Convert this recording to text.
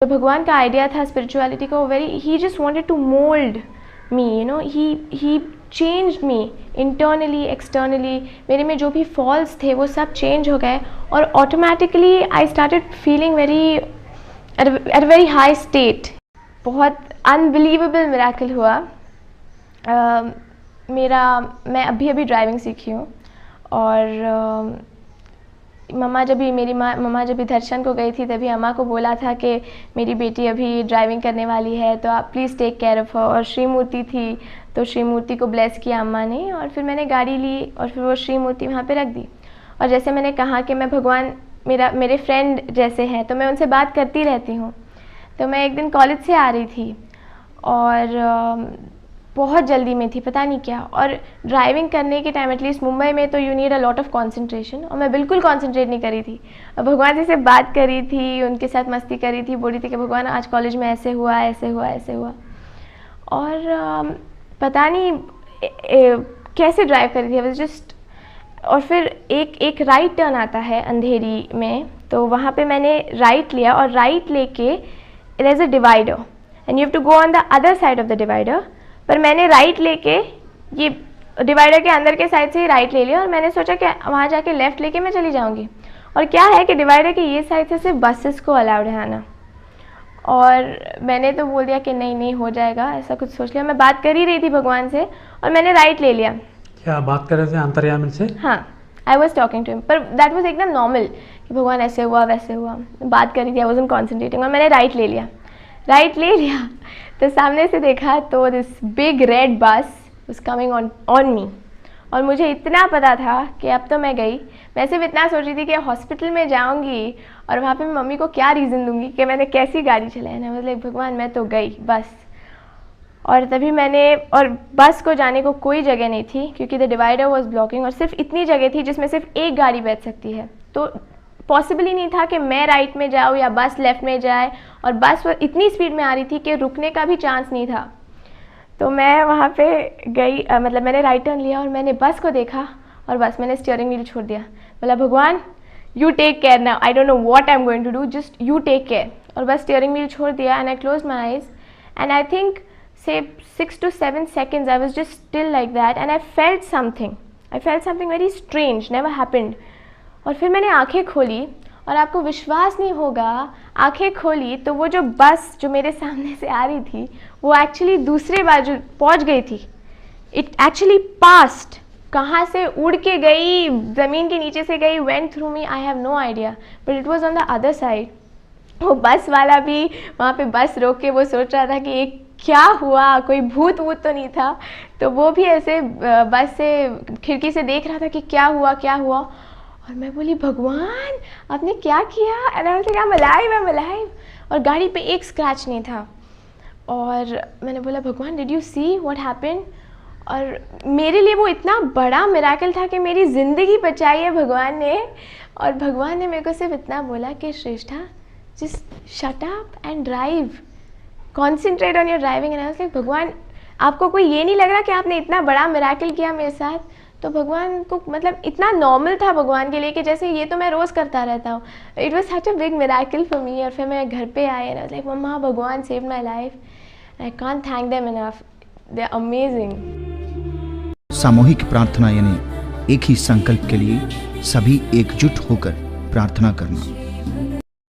जो भगवान का आइडिया था स्पिरिचुअलिटी का, वो he just wanted to mould me, you know, he changed me internally externally. मेरे में जो भी फॉल्स थे वो सब चेंज हो गए और automatically I started feeling at a very high state. बहुत अनबिलीवेबल मिरेकल हुआ। मैं अभी ड्राइविंग सीखी हूँ और मम्मा जब भी दर्शन को गई थी तभी अम्मा को बोला था कि मेरी बेटी अभी ड्राइविंग करने वाली है तो आप प्लीज़ टेक केयर ऑफ़ हर। और श्री मूर्ति थी तो श्री मूर्ति को ब्लेस किया अम्मा ने, और फिर मैंने गाड़ी ली और फिर वो श्री मूर्ति वहाँ पे रख दी। और जैसे मैंने कहा कि मैं भगवान मेरे फ्रेंड जैसे हैं तो मैं उनसे बात करती रहती हूँ। तो मैं एक दिन कॉलेज से आ रही थी और बहुत जल्दी में थी, पता नहीं क्या। और ड्राइविंग करने के टाइम एटलीस्ट मुंबई में तो you need a lot of concentration, और मैं बिल्कुल कंसंट्रेट नहीं करी थी। और भगवान जी से बात करी थी, उनके साथ मस्ती करी थी, बोली थी कि भगवान आज कॉलेज में ऐसे हुआ ऐसे हुआ ऐसे हुआ। और पता नहीं कैसे ड्राइव करी थी, जस्ट। और फिर एक राइट टर्न आता है अंधेरी में, तो वहाँ पे मैंने राइट लिया और राइट लेके there is a divider and you have to go on the other side of the divider. पर मैंने राइट लेके ये डिवाइडर के अंदर के साइड से ही राइट ले लिया और मैंने सोचा कि वहाँ जाके लेफ़्ट लेके मैं चली जाऊँगी। और क्या है कि डिवाइडर के ये साइड से सिर्फ बसेस को अलाउड है आना। और मैंने तो बोल दिया कि नहीं हो जाएगा, ऐसा कुछ सोच लिया। मैं बात कर ही रही थी भगवान से और मैंने राइट ले लिया। क्या बात कर रहे थे अंतर्यामी से? हाँ, I was talking to him, पर दैट वॉज एकदम नॉर्मल कि भगवान ऐसे हुआ वैसे हुआ, बात कर रही थी, आई वॉजंट कॉन्सेंट्रेटिंग। और मैंने राइट ले लिया तो सामने से देखा तो this big red bus was coming on me. और मुझे इतना पता था कि अब तो मैं गई। मैं सिर्फ इतना सोच रही थी कि हॉस्पिटल में जाऊंगी और वहाँ पे मम्मी को क्या रीज़न दूंगी कि मैंने कैसी गाड़ी चलाई ना, मतलब भगवान मैं तो गई बस। और तभी और बस को जाने को कोई जगह नहीं थी क्योंकि द डिवाइडर वाज ब्लॉकिंग, और सिर्फ इतनी जगह थी जिसमें सिर्फ एक गाड़ी बैठ सकती है। तो पॉसिबल ही नहीं था कि मैं राइट में जाऊँ या बस लेफ़्ट में जाए, और बस इतनी स्पीड में आ रही थी कि रुकने का भी चांस नहीं था। तो मैं वहाँ पे गई, मतलब मैंने राइट टर्न लिया और मैंने बस को देखा और बस मैंने स्टीयरिंग व्हील छोड़ दिया। बोला भगवान you take care now, I don't know what I am going to do, just you take care. और बस स्टीयरिंग व्हील छोड़ दिया and I close my eyes and I think say 6 to 7 seconds I was just still like that and I felt something very strange, never happened. और फिर मैंने आंखें खोली और आपको विश्वास नहीं होगा, आंखें खोली तो वो जो बस जो मेरे सामने से आ रही थी वो एक्चुअली दूसरे बाजू पहुंच गई थी। इट एक्चुअली पास्ट, कहाँ से उड़ के गई, ज़मीन के नीचे से गई, went through me, I have no idea, but it was on the other side. वो बस वाला भी वहाँ पे बस रोक के वो सोच रहा था कि एक क्या हुआ, कोई भूत वूत तो नहीं था। तो वो भी ऐसे बस से खिड़की से देख रहा था कि क्या हुआ। और मैं बोली भगवान आपने क्या किया, and I was like I am alive. और गाड़ी पे एक स्क्रैच नहीं था। और मैंने बोला भगवान did you see what happened. और मेरे लिए वो इतना बड़ा मिरेकल था कि मेरी ज़िंदगी बचाई है भगवान ने। और भगवान ने मेरे को सिर्फ इतना बोला कि Shreshtha just shut up and drive, concentrate on your driving. And I was like भगवान आपको कोई ये नहीं लग रहा कि आपने इतना बड़ा मिरेकल किया मेरे साथ? तो भगवान को मतलब इतना नॉर्मल था भगवान के लिए कि जैसे ये तो मैं रोज़ करता रहता हूँ। It was such a big miracle for me. और फिर मैं घर पे आई एंड आई वाज लाइक मम्मा भगवान saved my life. I can't thank them enough, they are amazing. सामूहिक प्रार्थना यानी एक ही संकल्प के लिए सभी एकजुट होकर प्रार्थना करना।